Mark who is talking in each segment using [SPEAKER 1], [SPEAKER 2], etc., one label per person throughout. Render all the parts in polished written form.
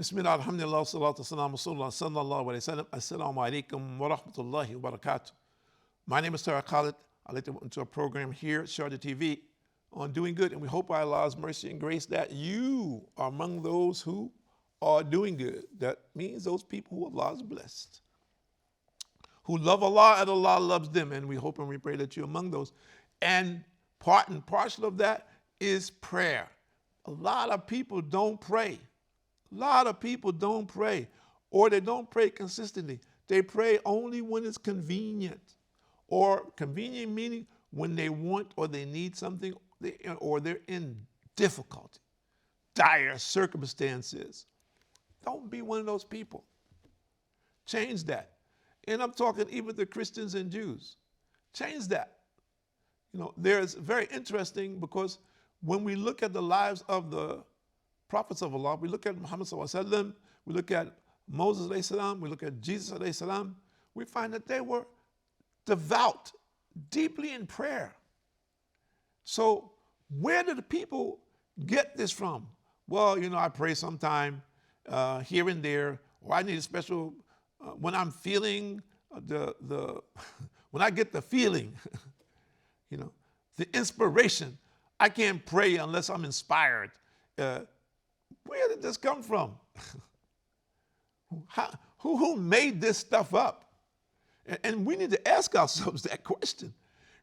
[SPEAKER 1] Bismillah, alhamdulillah, salatu wassalamu rasulullah sallallahu alayhi wa sallam. Assalamu alaikum wa rahmatullahi wa barakatuh. My name is Tara Khalid. I'd like to welcome to our program here at Sharjah TV on Doing Good, and we hope by Allah's mercy and grace that you are among those who are doing good. That means those people who Allah has blessed, who love Allah and Allah loves them, and we hope and we pray that you're among those. And part and parcel of that is prayer. A lot of people don't pray. A lot of people don't pray, or they don't pray consistently. They pray only when it's convenient, or convenient meaning when they want or they need something, or they're in difficulty, dire circumstances. Don't be one of those people. Change that. And I'm talking even to Christians and Jews. Change that. There's very interesting, because when we look at the lives of the prophets of Allah, we look at Muhammad sallallahu alaihi wasallam, we look at Moses alayhi salam, we look at Jesus alayhi salam, we find that they were devout, deeply in prayer. So where did the people get this from? Well, I pray sometime here and there, or I need a special, when I'm feeling when I get the feeling, the inspiration, I can't pray unless I'm inspired. Where did this come from? Who made this stuff up? And we need to ask ourselves that question.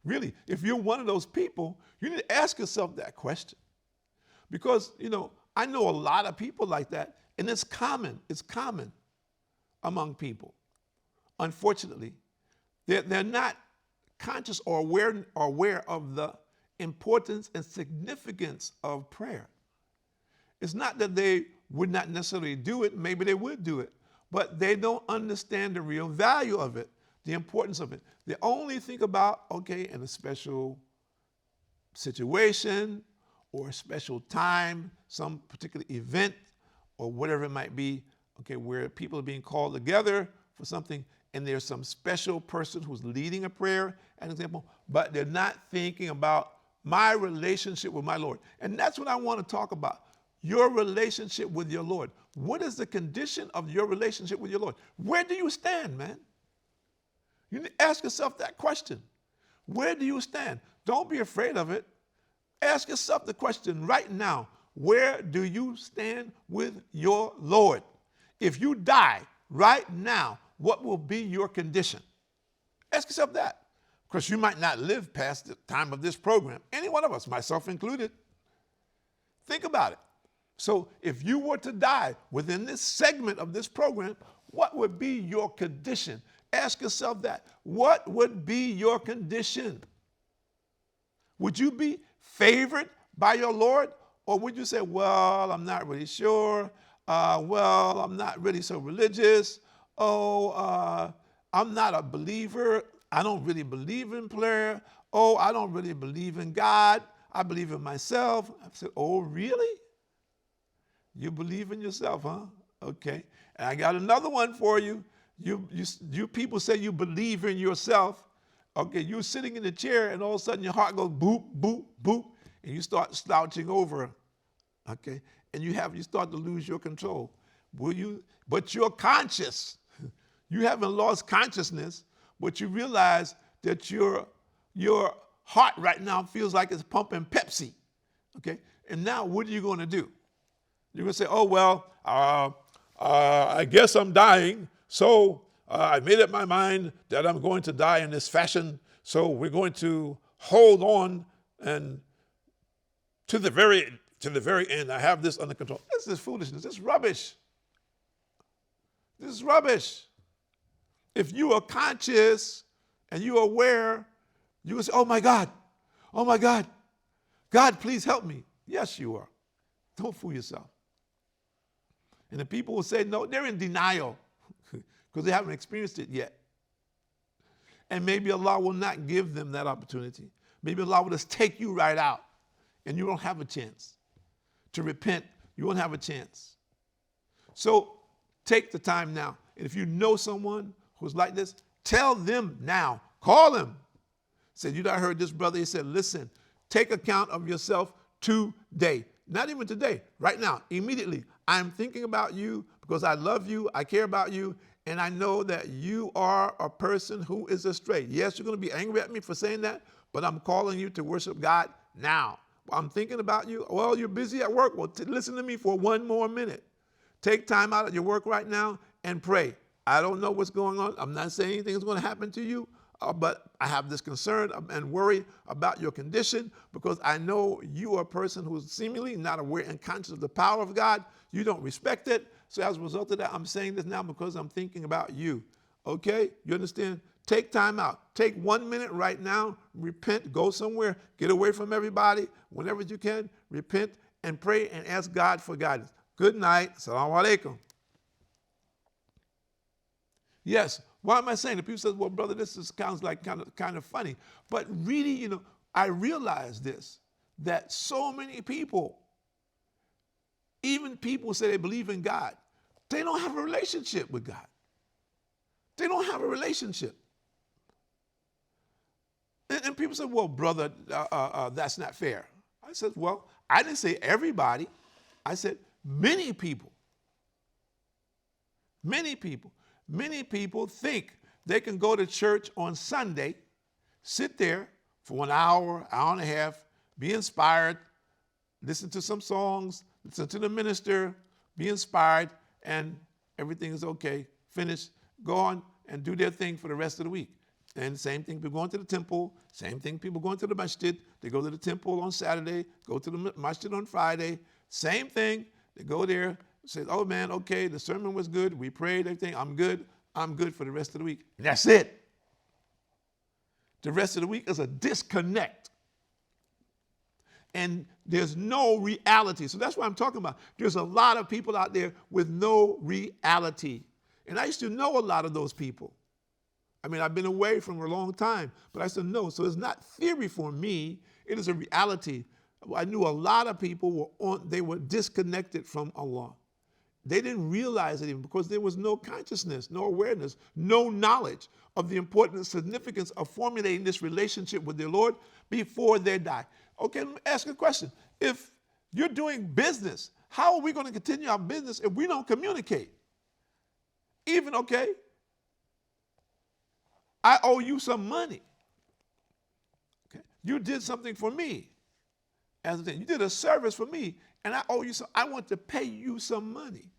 [SPEAKER 1] Really, if you're one of those people, you need to ask yourself that question. Because, I know a lot of people like that, and it's common among people. Unfortunately, they're not conscious or aware of the importance and significance of prayer. It's not that they would not necessarily do it, maybe they would do it, but they don't understand the real value of it, the importance of it. They only think about, in a special situation or a special time, some particular event or whatever it might be, where people are being called together for something, and there's some special person who's leading a prayer, an example, but they're not thinking about my relationship with my Lord. And that's what I want to talk about. Your relationship with your Lord. What is the condition of your relationship with your Lord? Where do you stand, man? You need to ask yourself that question. Where do you stand? Don't be afraid of it. Ask yourself the question right now. Where do you stand with your Lord? If you die right now, what will be your condition? Ask yourself that. Because you might not live past the time of this program. Any one of us, myself included. Think about it. So if you were to die within this segment of this program, what would be your condition? Ask yourself that. What would be your condition? Would you be favored by your Lord? Or would you say, well, I'm not really sure. Well, I'm not really so religious. I'm not a believer. I don't really believe in prayer. I don't really believe in God. I believe in myself. I said, oh, really? You believe in yourself, huh? Okay. And I got another one for you. You people say you believe in yourself. Okay, you're sitting in the chair and all of a sudden your heart goes boop, boop, boop, and you start slouching over. Okay, and you start to lose your control. But you're conscious. You haven't lost consciousness, but you realize that your heart right now feels like it's pumping Pepsi. Okay, and now what are you going to do? You're going to say, oh, well, I guess I'm dying, so I made up my mind that I'm going to die in this fashion, so we're going to hold on and to the very end. I have this under control. This is foolishness. This is rubbish. This is rubbish. If you are conscious and you are aware, you will say, oh my God, God, please help me. Yes, you are. Don't fool yourself. And the people will say, no, they're in denial because they haven't experienced it yet. And maybe Allah will not give them that opportunity. Maybe Allah will just take you right out and you don't have a chance to repent. You won't have a chance. So take the time now. And if you know someone who's like this, tell them now. Call him. Say, you know, I heard this brother. He said, listen, take account of yourself today. Not even today, right now, immediately. I'm thinking about you because I love you, I care about you, and I know that you are a person who is astray. Yes, you're going to be angry at me for saying that, but I'm calling you to worship God now. I'm thinking about you. Well, you're busy at work. Well, listen to me for one more minute. Take time out of your work right now and pray. I don't know what's going on. I'm not saying anything is going to happen to you, but I have this concern and worry about your condition because I know you are a person who's seemingly not aware and conscious of the power of God. You don't respect it. So as a result of that, I'm saying this now because I'm thinking about you. Okay? You understand? Take time out. Take 1 minute right now. Repent. Go somewhere. Get away from everybody. Whenever you can, repent and pray and ask God for guidance. Good night. Assalamu alaikum. Yes. Why am I saying it? People say, well, brother, this sounds like kind of funny. But really, I realize this, that so many people, even people who say they believe in God, they don't have a relationship with God. They don't have a relationship. And people say, well, brother, that's not fair. I said, well, I didn't say everybody. I said many people. Many people. Many people think they can go to church on Sunday, sit there for an hour, hour and a half, be inspired, listen to some songs, listen to the minister, be inspired, and everything is okay. Finish, go on and do their thing for the rest of the week. And same thing, people going to the temple, same thing, people going to the masjid. They go to the temple on Saturday, go to the masjid on Friday. Same thing, they go there, say, oh man, okay, the sermon was good, we prayed, everything, I'm good for the rest of the week. And that's it. The rest of the week is a disconnect. And there's no reality. So that's what I'm talking about. There's a lot of people out there with no reality. And I used to know a lot of those people. I mean, I've been away from a long time, but I used to know. So it's not theory for me. It is a reality. I knew a lot of people they were disconnected from Allah. They didn't realize it even because there was no consciousness, no awareness, no knowledge of the importance and significance of formulating this relationship with their Lord before they die. Okay, let me ask you a question. If you're doing business, how are we going to continue our business if we don't communicate? Even, okay, I owe you some money. Okay, you did something for me. As a thing, you did a service for me, and I owe you some. I want to pay you some money.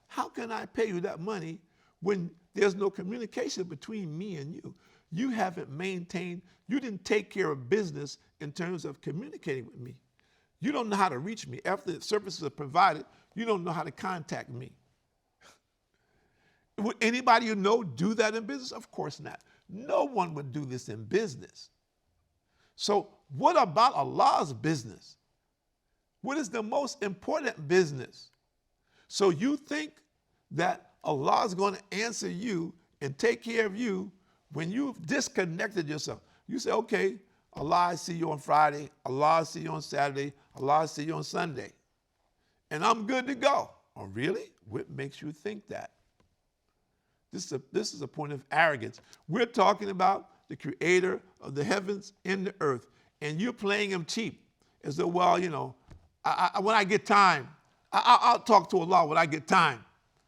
[SPEAKER 1] How can I pay you that money when there's no communication between me and you? You haven't maintained, you didn't take care of business in terms of communicating with me. You don't know how to reach me. After the services are provided, you don't know how to contact me. Would anybody you know do that in business? Of course not. No one would do this in business. So what about Allah's business? What is the most important business? So you think that Allah is going to answer you and take care of you when you've disconnected yourself. You say, okay, Allah, I see you on Friday. Allah, I see you on Saturday. Allah, I see you on Sunday. And I'm good to go. Oh, really? What makes you think that? This is a point of arrogance. We're talking about the creator of the heavens and the earth. And you're playing him cheap. As though, well, when I get time, I'll talk to Allah when I get time.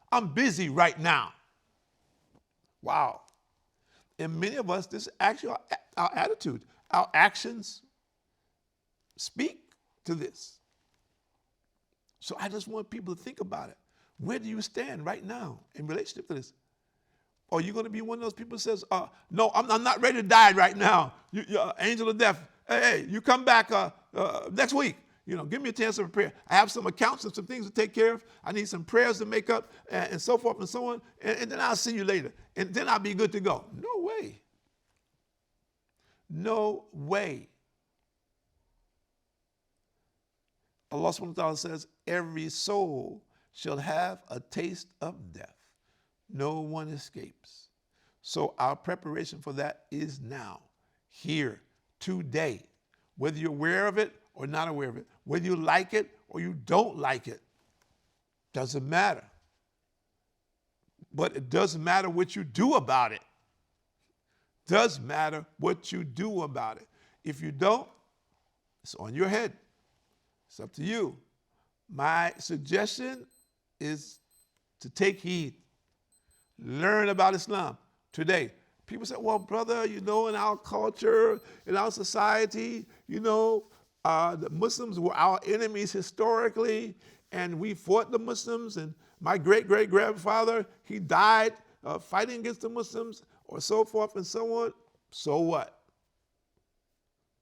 [SPEAKER 1] I'm busy right now. Wow. And many of us, this is actually our attitude. Our actions speak to this. So I just want people to think about it. Where do you stand right now in relationship to this? Are you going to be one of those people who says, no, I'm not ready to die right now. You're angel of death. Hey, you come back next week. Give me a chance of a prayer. I have some accounts and some things to take care of. I need some prayers to make up and so forth and so on. And then I'll see you later. And then I'll be good to go. No way. No way. Allah subhanahu wa ta'ala says, every soul shall have a taste of death. No one escapes. So our preparation for that is now, here, today. Whether you're aware of it or not aware of it, whether you like it or you don't like it, doesn't matter. But it doesn't matter what you do about it. Does matter what you do about it. If you don't, it's on your head. It's up to you. My suggestion is to take heed, learn about Islam today. People say, well, brother, in our culture, in our society, the Muslims were our enemies historically, and we fought the Muslims, and my great-great-grandfather, he died fighting against the Muslims, or so forth and so on. So what?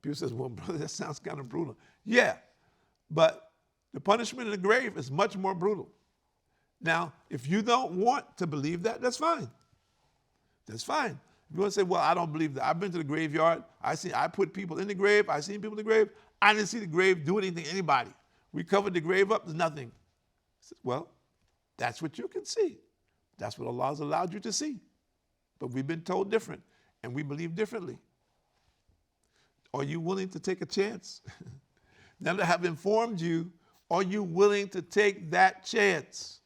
[SPEAKER 1] People say, well, brother, that sounds kind of brutal. Yeah, but the punishment in the grave is much more brutal. Now, if you don't want to believe that, that's fine. That's fine. If you want to say, well, I don't believe that. I've been to the graveyard. I put people in the grave. I've seen people in the grave. I didn't see the grave do anything to anybody. We covered the grave up. There's nothing. I said, well, that's what you can see. That's what Allah has allowed you to see. But we've been told different, and we believe differently. Are you willing to take a chance? Now that I have informed you, are you willing to take that chance?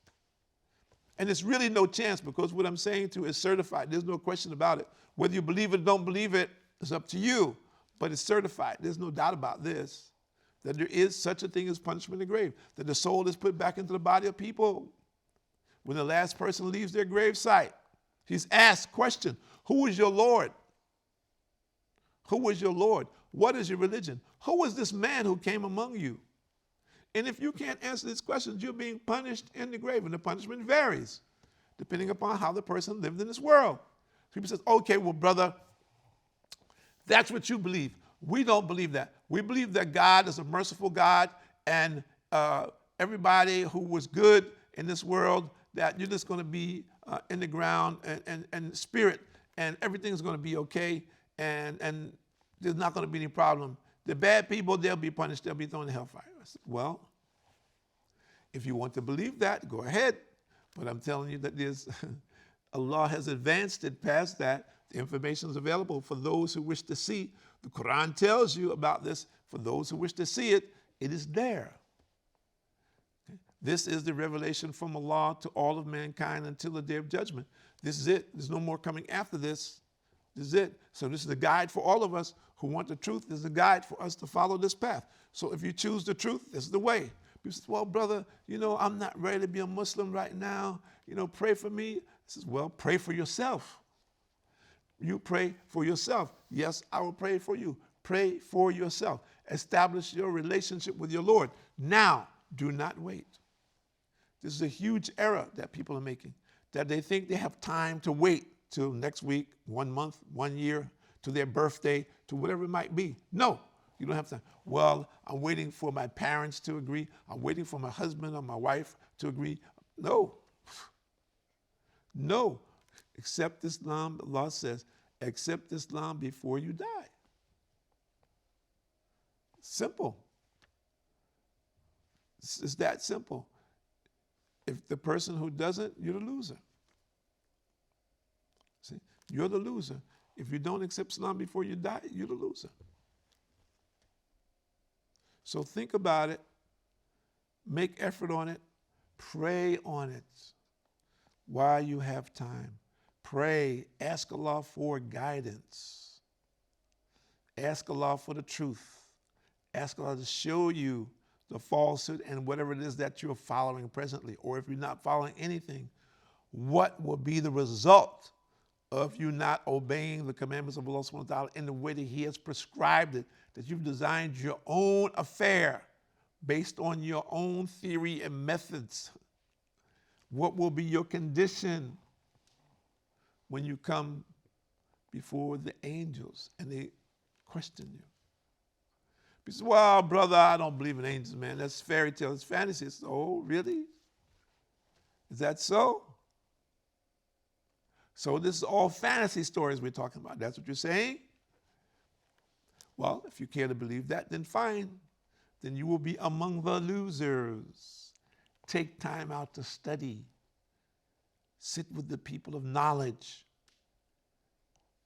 [SPEAKER 1] And it's really no chance, because what I'm saying to you is certified. There's no question about it. Whether you believe it or don't believe it, it's up to you. But it's certified. There's no doubt about this, that there is such a thing as punishment in the grave, that the soul is put back into the body of people. When the last person leaves their grave site, he's asked question, who is your Lord? Who is your Lord? What is your religion? Who is this man who came among you? And if you can't answer these questions, you're being punished in the grave. And the punishment varies depending upon how the person lived in this world. People say, okay, well, brother, that's what you believe. We don't believe that. We believe that God is a merciful God, and everybody who was good in this world, that you're just going to be in the ground and spirit, and everything's going to be okay, and there's not going to be any problem. The bad people, they'll be punished. They'll be thrown in hellfire. I said, well, if you want to believe that, go ahead. But I'm telling you that Allah has advanced it past that. The information is available for those who wish to see. The Quran tells you about this. For those who wish to see it, it is there. Okay? This is the revelation from Allah to all of mankind until the day of judgment. This is it. There's no more coming after this. This is it. So this is the guide for all of us who want the truth. This is the guide for us to follow this path. So if you choose the truth, this is the way. People say, well, brother, I'm not ready to be a Muslim right now. Pray for me. I says, well, pray for yourself. You pray for yourself. Yes, I will pray for you. Pray for yourself. Establish your relationship with your Lord. Now, do not wait. This is a huge error that people are making, that they think they have time to wait till next week, 1 month, 1 year, to their birthday, to whatever it might be. No, you don't have time. Well, I'm waiting for my parents to agree. I'm waiting for my husband or my wife to agree. No. No. Accept Islam, Allah says, accept Islam before you die. Simple. It's that simple. If the person who doesn't, you're the loser. See, you're the loser. If you don't accept Islam before you die, you're the loser. So think about it. Make effort on it. Pray on it while you have time. Pray. Ask Allah for guidance. Ask Allah for the truth. Ask Allah to show you the falsehood and whatever it is that you're following presently. Or if you're not following anything, what will be the result of you not obeying the commandments of Allah subhanahu wa ta'ala in the way that He has prescribed it, that you've designed your own affair based on your own theory and methods. What will be your condition when you come before the angels and they question you? You say, well, brother, I don't believe in angels, man. That's fairy tale, it's fantasy. It's, oh, really? Is that so? So this is all fantasy stories we're talking about. That's what you're saying? Well, if you care to believe that, then fine. Then you will be among the losers. Take time out to study. Sit with the people of knowledge.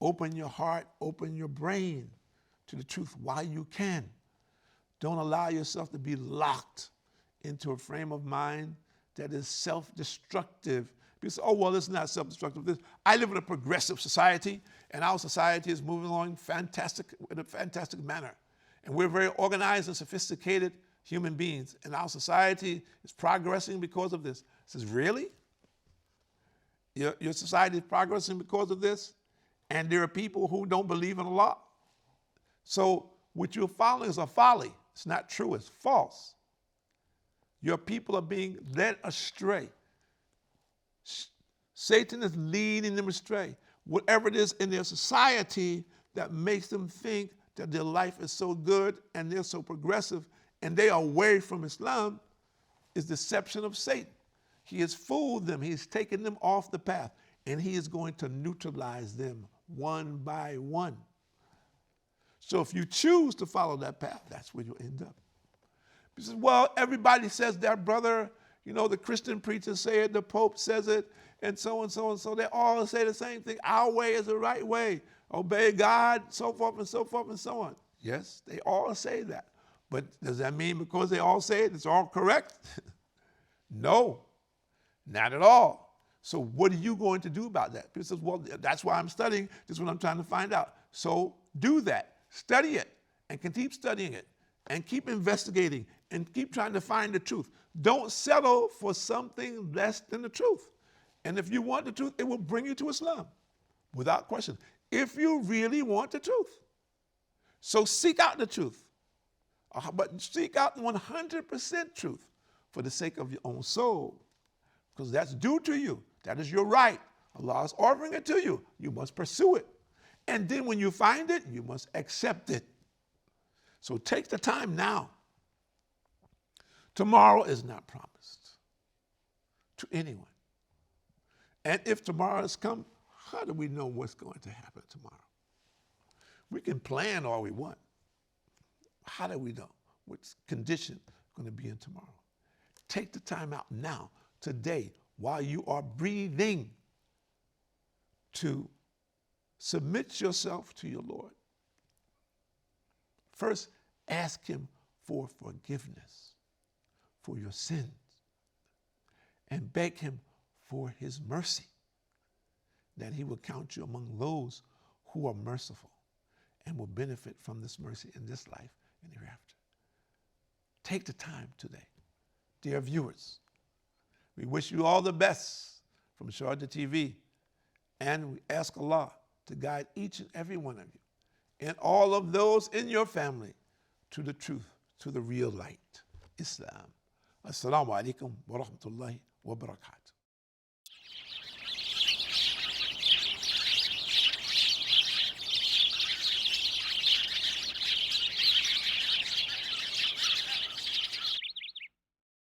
[SPEAKER 1] Open your heart, open your brain to the truth while you can. Don't allow yourself to be locked into a frame of mind that is self-destructive. People say, oh, well, it's not self-destructive. I live in a progressive society, and our society is moving along in a fantastic manner. And we're very organized and sophisticated human beings, and our society is progressing because of this. says, really? Your society is progressing because of this? And there are people who don't believe in Allah. So what you're following is a folly. It's not true, it's false. Your people are being led astray. Satan is leading them astray. Whatever it is in their society that makes them think that their life is so good and they're so progressive and they are away from Islam is deception of Satan. He has fooled them. He has taken them off the path, and he is going to neutralize them one by one. So if you choose to follow that path, that's where you'll end up. He says, well, everybody says that, brother. You know, the Christian preachers say it, the Pope says it, and so and so and so. They all say the same thing. Our way is the right way. Obey God, so forth and so forth and so on. Yes, they all say that. But does that mean because they all say it, it's all correct? No, not at all. So what are you going to do about that? People says, well, that's why I'm studying. This is what I'm trying to find out. So do that. Study it and keep studying it and keep investigating and keep trying to find the truth. Don't settle for something less than the truth. And if you want the truth, it will bring you to Islam without question. If you really want the truth. So seek out the truth. But seek out 100% truth for the sake of your own soul. Because that's due to you. That is your right. Allah is offering it to you. You must pursue it. And then when you find it, you must accept it. So take the time now. Tomorrow is not promised to anyone. And if tomorrow has come, how do we know what's going to happen tomorrow? We can plan all we want. How do we know what condition is going to be in tomorrow? Take the time out now, today, while you are breathing, to submit yourself to your Lord. First, ask him for forgiveness for your sins and beg him for his mercy, that he will count you among those who are merciful and will benefit from this mercy in this life and hereafter. Take the time today. Dear viewers, we wish you all the best from Sharjah TV, and we ask Allah to guide each and every one of you and all of those in your family to the truth, to the real light, Islam. Assalamu alaikum wa rahmatullahi wa barakatuh.